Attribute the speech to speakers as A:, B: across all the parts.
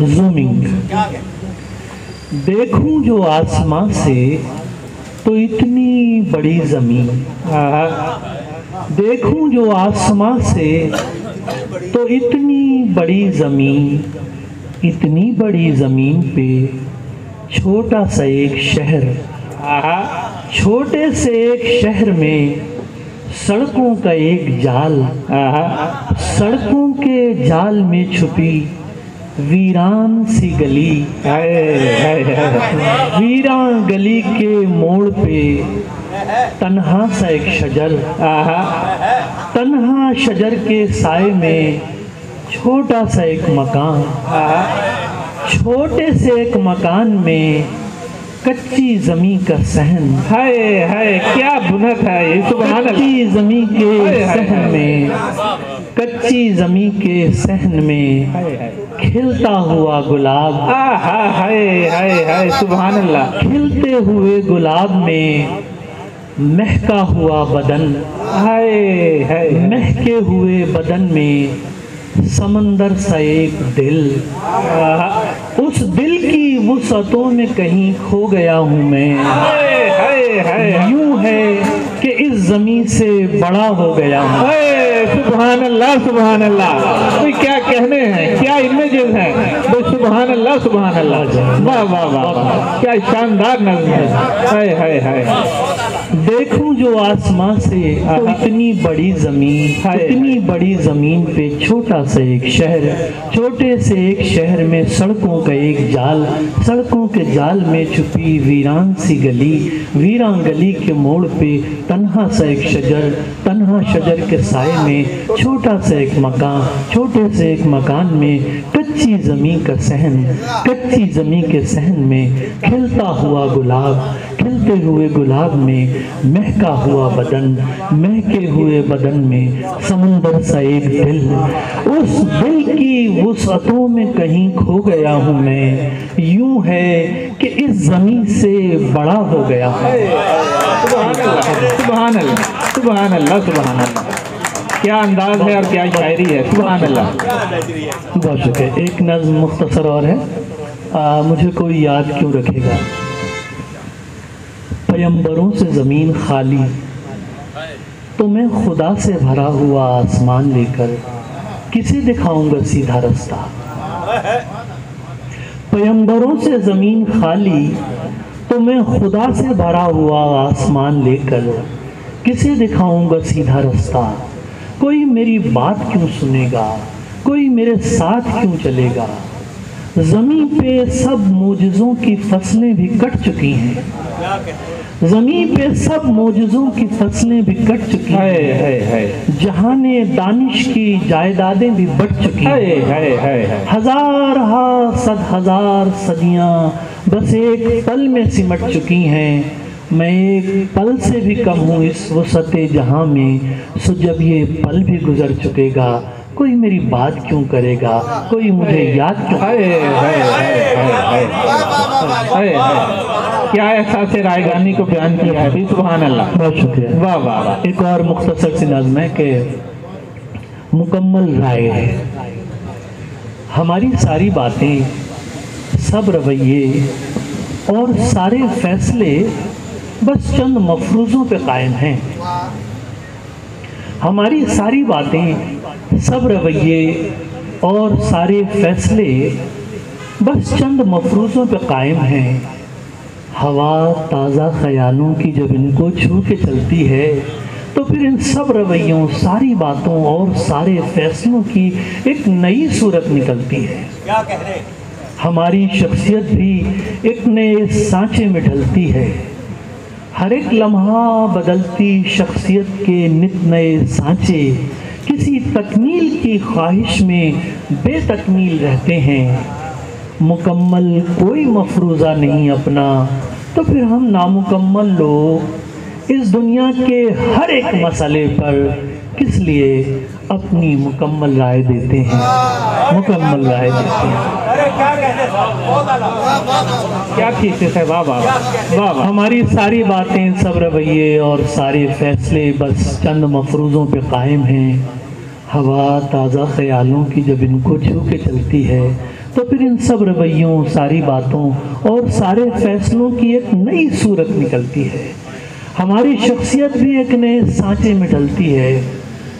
A: Zooming. دیکھوں جو آسمان سے تو اتنی بڑی زمین. دیکھوں جو آسمان سے تو اتنی بڑی زمین. اتنی بڑی زمین پہ چھوٹا سا ایک شہر. چھوٹے سے ایک شہر میں سڑکوں کا ایک جال. سڑکوں کے جال میں چھپی ویران سی گلی. ویران گلی کے موڑ پہ تنہا سا ایک شجر. تنہا شجر کے سائے میں چھوٹا سا ایک مکان. چھوٹے سے ایک مکان میں کچی زمین کا صحن.
B: ہائے ہائے کیا بنت ہے یہ، سبحان اللہ.
A: کچی زمین کے صحن میں، کچی زمین کے صحن میں کھلتا ہوا گلاب.
B: ہائے ہائے ہائے سبحان اللہ.
A: کھلتے ہوئے گلاب میں مہکا ہوا بدن.
B: ہائے ہائے
A: مہکے ہوئے بدن میں سمندر سا ایک دل. اس دل کی وسعتوں میں کہیں کھو گیا ہوں میں. یوں ہے کہ اس زمین سے بڑا ہو گیا ہوں.
B: سبحان اللہ سبحان اللہ. کیا کہنے ہیں، کیا امیجز ہیں. سبحان اللہ سبحان اللہ. واہ واہ واہ، کیا شاندار نظم ہے. ہائے ہائے ہائے.
A: دیکھوں جو آسمان سے تو اتنی بڑی زمین. اتنی بڑی زمین پہ چھوٹا سا ایک شہر. چھوٹے سے ایک شہر میں سڑکوں کا ایک جال. سڑکوں کے جال میں چھپی ویران سی گلی. ویران گلی کے موڑ پہ تنہا سا ایک شجر. تنہا شجر کے سائے میں چھوٹا سا ایک مکان. چھوٹے سے ایک مکان میں کچی زمین کا صحن. کچی زمین کے صحن میں کھلتا ہوا گلاب. کھلتے ہوئے گلاب میں مہکا ہوا بدن. مہکے ہوئے بدن میں سمندر سا ایک دل. اس دل کی وسعتوں میں کہیں کھو گیا ہوں میں. یوں ہے کہ اس زمین سے بڑا ہو گیا ہوں.
B: سبحان اللہ سبحان اللہ سبحان اللہ. کیا انداز ہے اور کیا شاعری ہے. سبحان اللہ.
A: بہت شکریہ. ایک نظم مختصر اور ہے. مجھے کوئی یاد کیوں رکھے گا. پیمبروں سے زمین خالی تو میں خدا سے بھرا ہوا آسمان لے کر کسے دکھاؤں گا سیدھا رستہ. پیمبروں سے زمین خالی تو میں خدا سے بھرا ہوا آسمان لے کر کسے دکھاؤں گا سیدھا رستہ. کوئی میری بات کیوں سنے گا، کوئی میرے ساتھ کیوں چلے گا. زمین پہ سب معجزوں کی فصلیں بھی کٹ چکی ہیں. زمین پہ سب معجزوں کی فصلیں بھی کٹ چکی ہیں. جہان دانش کی جائیدادیں بھی بڑھ چکی ہیں. ہزار صد ہزار صدیاں بس ایک پل میں سمٹ چکی ہیں. میں ایک پل سے بھی کم ہوں اس وسعت جہاں میں. سو جب یہ پل بھی گزر چکے گا کوئی میری بات کیوں کرے گا، کوئی مجھے یاد کیوں.
B: کیا احساس رائگانی کو بیان کیا ہے. سبحان اللہ.
A: بہت شکریہ.
B: واہ واہ واہ.
A: ایک اور مختصر سی نظم ہے کہ مکمل رائے ہے. ہماری ساری باتیں، سب رویے اور سارے فیصلے بس چند مفروضوں پہ قائم ہیں. ہماری ساری باتیں، سب رویے اور سارے فیصلے بس چند مفروضوں پہ قائم ہیں. ہوا تازہ خیالوں کی جب ان کو چھو کے چلتی ہے تو پھر ان سب رویوں، ساری باتوں اور سارے فیصلوں کی ایک نئی صورت نکلتی ہے. ہماری شخصیت بھی ایک نئے سانچے میں ڈھلتی ہے. ہر ایک لمحہ بدلتی شخصیت کے نت نئے سانچے کسی تکمیل کی خواہش میں بے تکمیل رہتے ہیں. مکمل کوئی مفروضہ نہیں اپنا تو پھر ہم نامکمل لوگ اس دنیا کے ہر ایک مسئلے پر کس لیے اپنی مکمل رائے دیتے ہیں. مکمل رائے دیتے ہیں.
B: کیا چیز ہے. واہ واہ واہ.
A: ہماری ساری باتیں، سب رویے اور سارے فیصلے بس چند مفروضوں پہ قائم ہیں. ہوا تازہ خیالوں کی جب ان کو چھو کے چلتی ہے تو پھر ان سب رویوں، ساری باتوں اور سارے فیصلوں کی ایک نئی صورت نکلتی ہے۔ ہماری شخصیت بھی ایک نئے سانچے میں ڈلتی ہے۔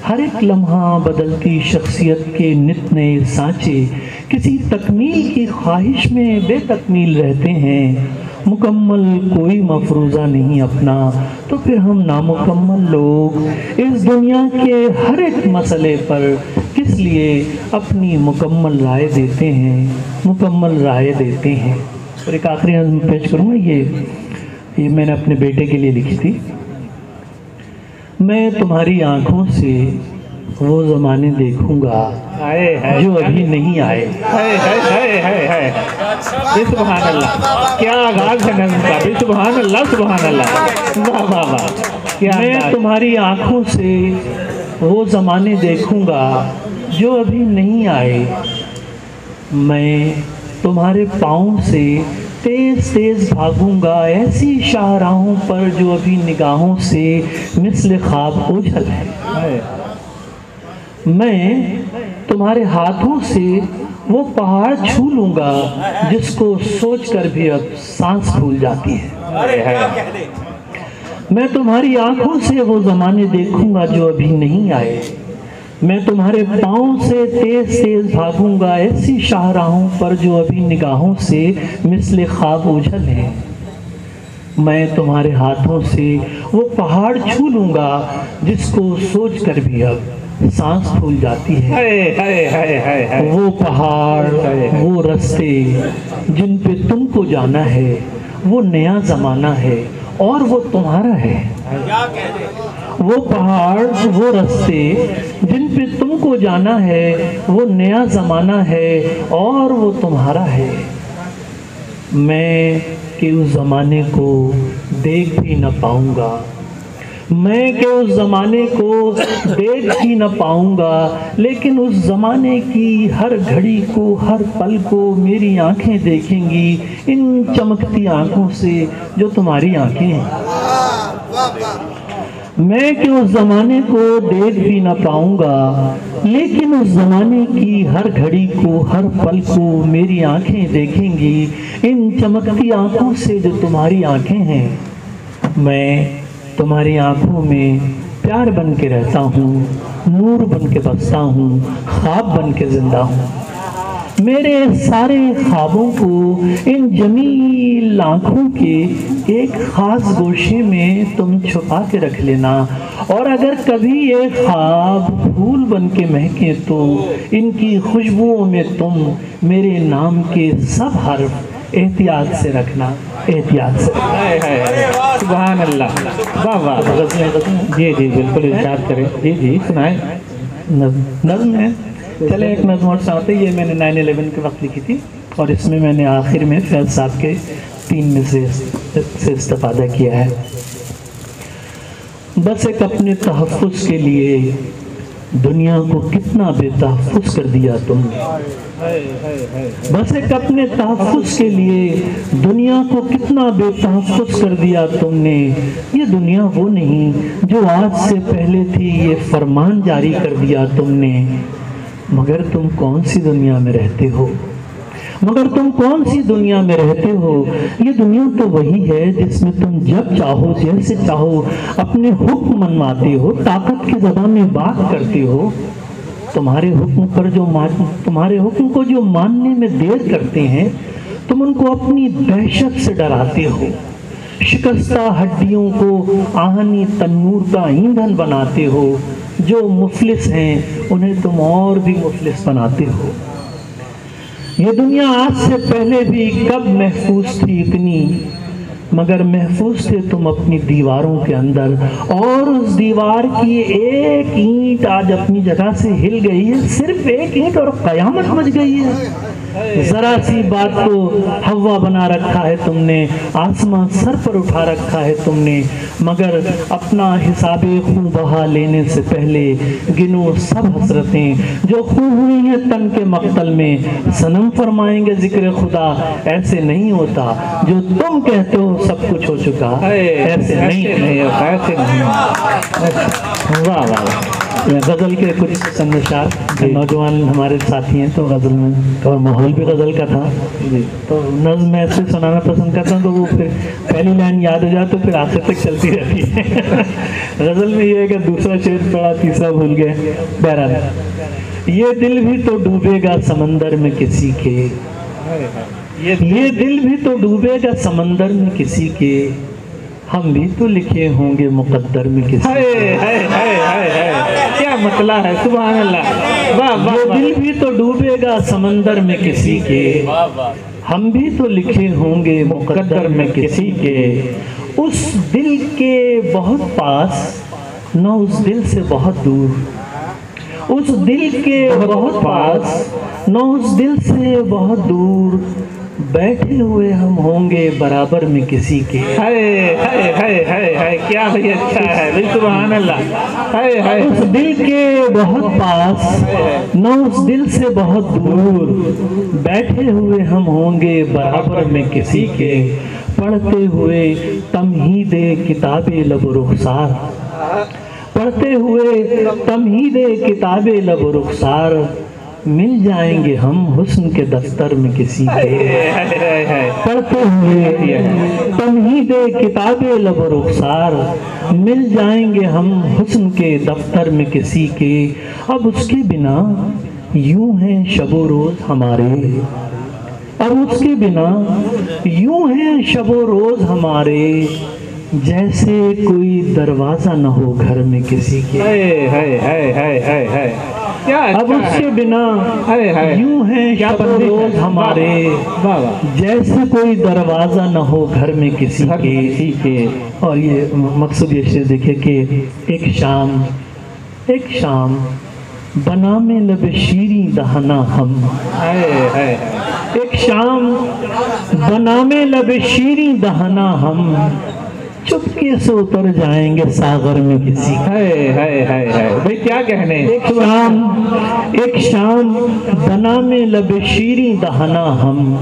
A: ہر ایک لمحہ بدلتی شخصیت کے نت نئے سانچے کسی تکمیل کی خواہش میں بے تکمیل رہتے ہیں۔ مکمل کوئی مفروضہ نہیں اپنا تو پھر ہم نامکمل لوگ اس دنیا کے ہر ایک مسئلے پر کس لیے اپنی مکمل رائے دیتے ہیں، مکمل رائے دیتے ہیں۔ اور ایک آخری نظم پیش کروں گا، یہ میں نے اپنے بیٹے کے لیے لکھی تھی۔ میں تمہاری آنکھوں سے وہ زمانے دیکھوں گا جو ابھی نہیں آئے۔
B: سبحان اللہ، کیا آغاز ہے نظم کا بھی، سبحان اللہ سبحان اللہ، واہ واہ واہ۔
A: میں تمہاری آنکھوں سے وہ زمانے دیکھوں گا جو ابھی نہیں آئے، میں تمہارے پاؤں سے تیز تیز بھاگوں گا ایسی شاہراہوں پر جو ابھی نگاہوں سے مثل خواب اوجھل ہے۔ میں تمہارے ہاتھوں سے وہ پہاڑ چھو لوں گا جس کو سوچ کر بھی اب سانس پھول جاتی ہے۔ میں تمہاری آنکھوں سے وہ زمانے دیکھوں گا جو ابھی نہیں آئے، میں تمہارے پاؤں سے تیز تیز بھاگوں گا ایسی شاہراہوں پر جو ابھی نگاہوں سے مثل خواب اوجھل ہے۔ میں تمہارے ہاتھوں سے وہ پہاڑ چھو لوں گا جس کو سوچ کر بھی اب سانس پھول جاتی ہے۔ وہ پہاڑ، وہ رستے جن پہ تم کو جانا ہے، وہ نیا زمانہ ہے اور وہ تمہارا ہے۔ وہ پہاڑ، وہ رستے جن پہ تم کو جانا ہے، وہ نیا زمانہ ہے اور وہ تمہارا ہے۔ میں کہ اس زمانے کو دیکھ بھی نہ پاؤں گا، میں کہ اس زمانے کو دیکھ بھی نہ پاؤں گا، لیکن اس زمانے کی ہر گھڑی کو، ہر پل کو میری آنکھیں دیکھیں گی، ان چمکتی آنکھوں سے جو تمہاری آنکھیں ہیں۔ میں کہ اس زمانے کو دیکھ بھی نہ پاؤں گا، لیکن اس زمانے کی ہر گھڑی کو، ہر پل کو میری آنکھیں دیکھیں گی، ان چمکتی آنکھوں سے جو تمہاری آنکھیں ہیں۔ میں تمہاری آنکھوں میں پیار بن کے رہتا ہوں، نور بن کے بستا ہوں، خواب بن کے زندہ ہوں۔ میرے سارے خوابوں کو ان جمیل آنکھوں کے ایک خاص گوشے میں تم چھپا کے رکھ لینا، اور اگر کبھی یہ خواب پھول بن کے مہکے تو ان کی خوشبوؤں میں تم میرے نام کے سب حرف احتیاط سے رکھنا، احتیاط سے۔
B: سبحان اللہ، واہ واہ۔ جی جی بالکل ارشاد کریں، جی جی سنائیں۔
A: نظم ہے، چلے ایک نظم اور ساتھ ہے، یہ میں نے 9/11 کے وقت لکھی تھی، اور اس میں میں نے آخر میں فیض صاحب کے 3 میں سے استفادہ کیا ہے۔ بس ایک اپنے تحفظ کے لیے دنیا کو کتنا بے تحفظ کر دیا تم نے، بس ایک اپنے تحفظ کے لیے دنیا کو کتنا بے تحفظ کر دیا تم نے۔ یہ دنیا وہ نہیں جو آج سے پہلے تھی، یہ فرمان جاری کر دیا تم نے۔ مگر تم کون سی دنیا میں رہتے ہو، مگر تم کون سی دنیا میں رہتے ہو؟ یہ دنیا تو وہی ہے جس میں تم جب چاہو، جیسے چاہو اپنے حکم منواتے ہو، طاقت کی زبان میں بات کرتے ہو۔ تمہارے حکم کو جو ماننے میں دیر کرتے ہیں، تم ان کو اپنی دہشت سے ڈراتے ہو۔ شکستہ ہڈیوں کو آہنی تنور کا ایندھن بناتے ہو، جو مفلس ہیں انہیں تم اور بھی مفلس بناتے ہو۔ یہ دنیا آج سے پہلے بھی کب محفوظ تھی اتنی، مگر محفوظ تھے تم اپنی دیواروں کے اندر، اور اس دیوار کی ایک اینٹ آج اپنی جگہ سے ہل گئی ہے، صرف ایک اینٹ اور قیامت مچ گئی ہے۔ ذرا سی بات کو ہوا بنا رکھا ہے تم نے، آسمان سر پر اٹھا رکھا ہے تم نے، مگر اپنا حساب خون بہا لینے سے پہلے گنو سب حسرتیں جو خون ہوئی ہیں تن کے مقتل میں۔ صنم فرمائیں گے ذکر خدا، ایسے نہیں ہوتا جو تم کہتے ہو سب کچھ ہو چکا، ایسے نہیں ہوتا، ایسے نہیں۔ واہ واہ۔ غزل کے کچھ چند اشعار، نوجوان ہمارے ساتھی ہیں تو غزل میں، اور ماحول بھی غزل کا تھا تو نظم میں ایسے سنانا پسند کرتا ہوں، تو وہ پھر پہلی لائن یاد ہو جائے تو پھر آخر تک چلتی رہتی ہے۔ غزل میں یہ ہے کہ دوسرا شعر پڑا، تیسرا بھول گئے۔ بہرحال، یہ دل بھی تو ڈوبے گا سمندر میں کسی کے، یہ دل بھی تو ڈوبے گا سمندر میں کسی کے، ہم بھی تو لکھے ہوں گے مقدر میں کسی کے۔
B: کیا مطلع ہے، سبحان اللہ، واہ واہ۔
A: یہ دل بھی تو ڈوبے گا سمندر میں کسی کے، ہم بھی تو لکھے ہوں گے مقدر میں کسی کے، اس دل کے بہت پاس نہ اس دل سے بہت دور، اس دل کے بہت پاس نہ اس دل سے بہت دور، بیٹھے ہوئے ہم ہوں گے برابر میں کسی کے۔
B: کیا بھئی اچھا ہے بھئی، سبحان اللہ۔
A: اس دل کے بہت پاس نہ اس دل سے بہت دور، بیٹھے ہوئے ہم ہوں گے برابر میں کسی کے، پڑھتے ہوئے تمہید کتاب لب و رخسار، پڑھتے ہوئے تمہید کتاب لب و رخسار، مل جائیں گے ہم حسن کے دفتر میں کسی کے۔ پڑھتے ہوئے تمہید کتاب لب و رخسار، مل جائیں گے ہم حسن کے دفتر میں کسی کے، اب اس کے بنا یوں ہیں شب و روز ہمارے، اب اس کے بنا یوں ہیں شب و روز ہمارے، جیسے کوئی دروازہ نہ ہو گھر میں کسی کے۔ اب اس کے بنا یوں ہیں شب و روز ہمارے، جیسے کوئی دروازہ نہ ہو گھر میں کسی کے۔ اور یہ مقصد یہ شعر دیکھیں کہ ایک شام بنا میں لب شیریں دہنا ہم، ایک شام بنا میں لب شیریں دہنا ہم، چپکے سے اتر جائیں گے ساغر میں کسی
B: بھئی کیا کہنے۔
A: ایک شام بنا میں لب شیریں دہنا ہم،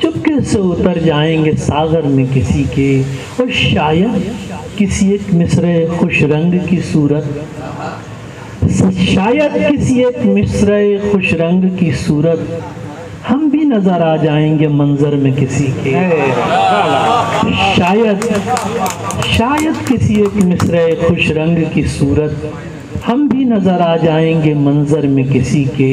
A: چپکے سے اتر جائیں گے ساغر میں کسی کے، اور شاید کسی ایک مصرع خوش رنگ کی صورت، شاید کسی ایک مصرع خوش رنگ کی صورت، ہم بھی نظر آ جائیں گے منظر میں کسی کے۔ شاید کسی ایک مصرع خوش رنگ کی صورت، ہم بھی نظر آ جائیں گے منظر میں کسی کے،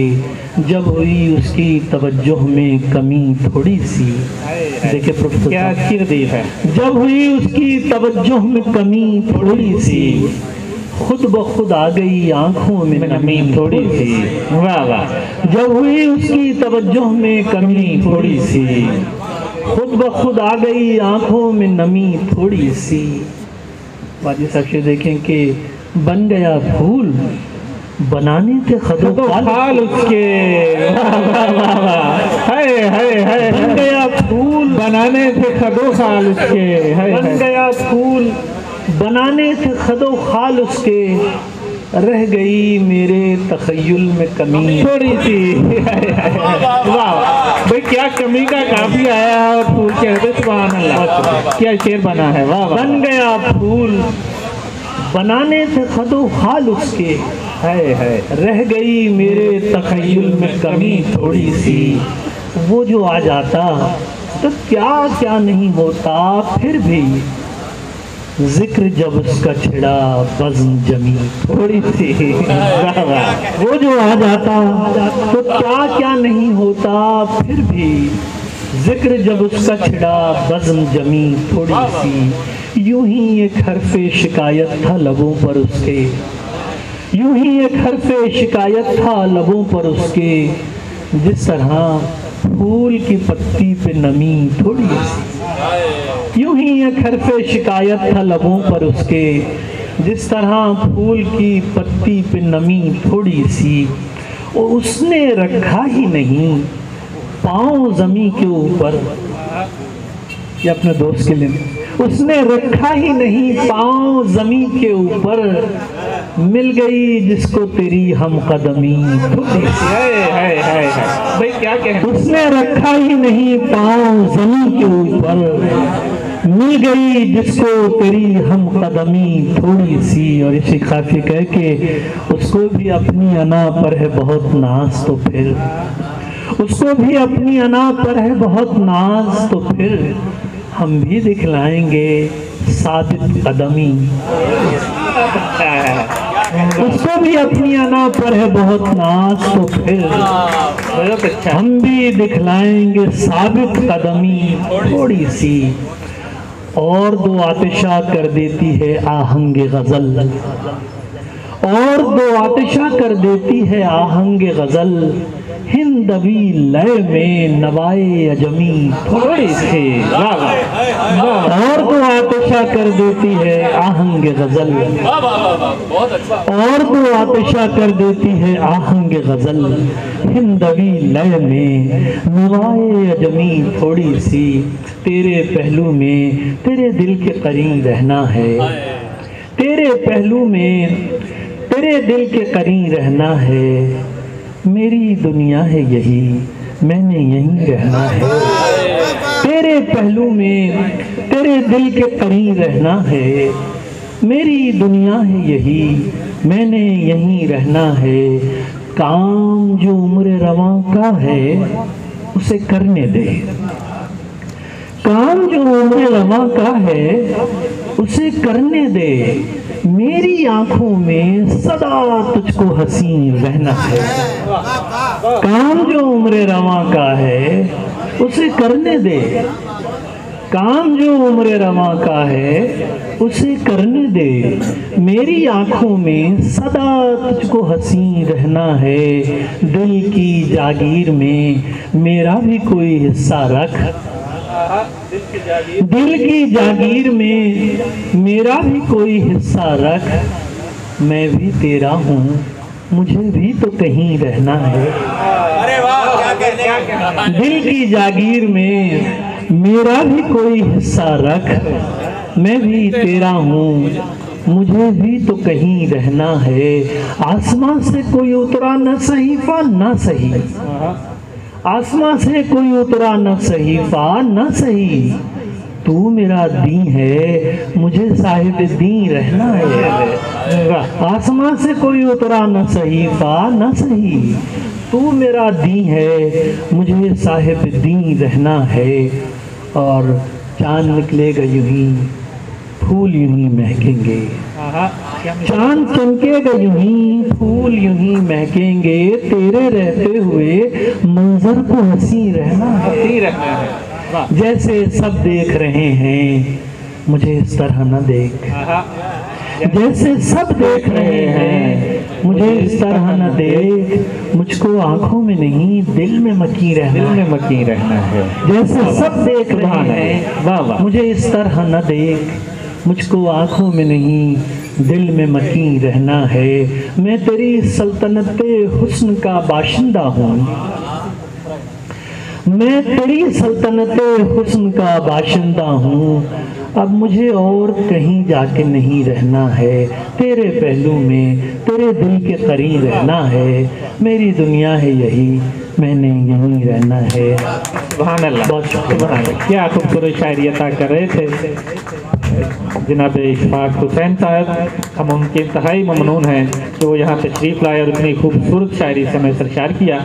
A: جب ہوئی اس کی توجہ میں کمی تھوڑی سی، دیکھیں پروفیسر
B: کیا اچھی ردیف ہے،
A: جب ہوئی اس کی توجہ میں کمی تھوڑی سی، خود بخود آ گئی آنکھوں میں نمی تھوڑی سی،
B: واہ واہ۔
A: جب ہوئی اس کی توجہ میں کمی تھوڑی سی، خود بخود آ گئی آنکھوں میں نمی تھوڑی سی۔ واجد صاحب سے دیکھیں کہ بن گیا پھول بنانے تھے خد و خال
B: اس کے،
A: بن گیا پھول
B: بنانے تھے خد و خال اس کے،
A: بن گیا پھول بنانے تھے خد و خال اس کے، رہ گئی میرے تخیل میں کمی
B: تھوڑی سی۔ واہ بھئی کیا کمی کا کافی آیا اور پھول کہتے، سبحان اللہ، کیا شعر بنا ہے، واہ واہ۔
A: بن گیا پھول بنانے تھے خد و خال اس کے، رہ گئی میرے تخیل میں کمی تھوڑی سی، وہ جو آ جاتا تو کیا کیا نہیں ہوتا، پھر بھی ذکر جب اس کا چھڑا بزم جمی تھوڑی سی، وہ جو آ جاتا تو کیا کیا نہیں ہوتا، پھر بھی ذکر جب اس کا چھڑا بزم جمی تھوڑی سی، یوں ہی ایک حرف شکایت تھا لبوں پر اس کے، یوں ہی ایک حرف شکایت تھا لبوں پر اس کے، جس طرح پھول کی پتی پہ نمی تھوڑی سی، یوں ہی ایک حرف شکایت تھا لبوں پر اس کے، جس طرح پھول کی پتی پہ نمی تھوڑی سی، اور اس نے رکھا ہی نہیں پاؤں زمین کے اوپر، یہ اپنے دوست کے لیے، اس نے رکھا ہی نہیں پاؤں زمین کے اوپر، مل گئی جس کو تیری ہم قدمی تھوڑی سی،
B: بھئی کیا کہنے،
A: اس نے رکھا ہی نہیں پاؤں زمین کے اوپر، مل گئی جس کو تیری ہم قدمی تھوڑی سی، اور اسی قافیے کہہ کے اس کو بھی اپنی انا پر ہے بہت ناز، تو پھر اس کو بھی اپنی انا پر ہے بہت ناز، تو پھر ہم بھی دکھلائیں گے ثابت قدمی۔ اس کو بھی اپنی انا پر ہے بہت ناز، تو پھر ہم بھی دکھلائیں گے ثابت قدمی تھوڑی سی۔ اور دو آتشہ کر دیتی ہے آہنگ غزل، اور دو آتشہ کر دیتی ہے آہنگ غزل، ہندوی لے میں نوائے عجمی تھوڑی سی۔ اور دو آتشہ کر دیتی ہے آہنگ غزل، اور دو آتشہ کر دیتی ہے آہنگ غزل، ہندوی لے میں نوائے عجمی تھوڑی سی۔ تیرے پہلو میں تیرے دل کے قریب رہنا ہے، تیرے پہلو میں تیرے دل کے قریب رہنا ہے، میری دنیا ہے یہی میں نے یہیں رہنا ہے۔ تیرے پہلو میں تیرے دل کے قریب رہنا ہے، میری دنیا ہے یہی میں نے یہیں رہنا ہے۔ کام جو عمر رواں کا ہے اسے کرنے دے، کام جو عمر رواں کا ہے اسے کرنے دے، میری آنکھوں میں سدا تجھ کو حسین رہنا ہے۔ کام جو عمر رواں کا ہے اسے کرنے دے، کام جو عمر رواں کا ہے اسے کرنے دے، میری آنکھوں میں سدا تجھ کو حسین رہنا ہے۔ دل کی جاگیر میں میرا بھی کوئی حصہ رکھ، دل کی جاگیر میں میرا بھی کوئی حصہ رکھ، میں بھی تیرا ہوں مجھے بھی تو کہیں رہنا ہے۔ دل کی جاگیر میں میرا بھی کوئی حصہ رکھ، میں بھی تیرا ہوں مجھے بھی تو کہیں رہنا ہے۔ آسمان سے کوئی اترا نہ صحیفہ نہ صحیح، آسمان سے کوئی اترا نہ صحیفہ نہ صحیح، تو میرا دین ہے مجھے صاحب دین رہنا ہے۔ آسمان سے کوئی اترا نہ صحیفہ نہ صحیح، تو میرا دین ہے مجھے صاحب دین رہنا ہے۔ اور چاند نکلے گا یوں ہی پھول یوں ہی مہکیں گے، چاند چمکے گا یوں ہی پھول یوں ہی مہکیں گے، تیرے رہتے ہوئے منظر کو ہنسی رہنا ہے۔ جیسے سب دیکھ رہے ہیں مجھے اس طرح نہ دیکھ، جیسے سب دیکھ رہے ہیں مجھے اس طرح نہ دیکھ، مجھ کو آنکھوں میں نہیں دل میں مکی رہنا ہے۔ جیسے سب دیکھ رہے ہیں مجھے اس طرح نہ دیکھ، مجھ کو آنکھوں میں نہیں دل میں مکی رہنا ہے۔ میں تیری سلطنت حسن کا باشندہ ہوں، میں تیری سلطنت حسن کا باشندہ ہوں، اب مجھے اور کہیں جا کے نہیں رہنا ہے، تیرے پہلو میں تیرے دل کے قریب رہنا ہے، میری دنیا ہے یہی میں نے یہیں رہنا ہے۔
B: سبحان اللہ،
A: بہت شکریہ۔
B: کیا خوبصورت شاعری عطا کر رہے تھے جناب اشفاق حسین صاحب، ہم ان کے انتہائی ممنون ہیں کہ وہ یہاں تشریف لائے اور اتنی خوبصورت شاعری سے ہمیں سرشار کیا۔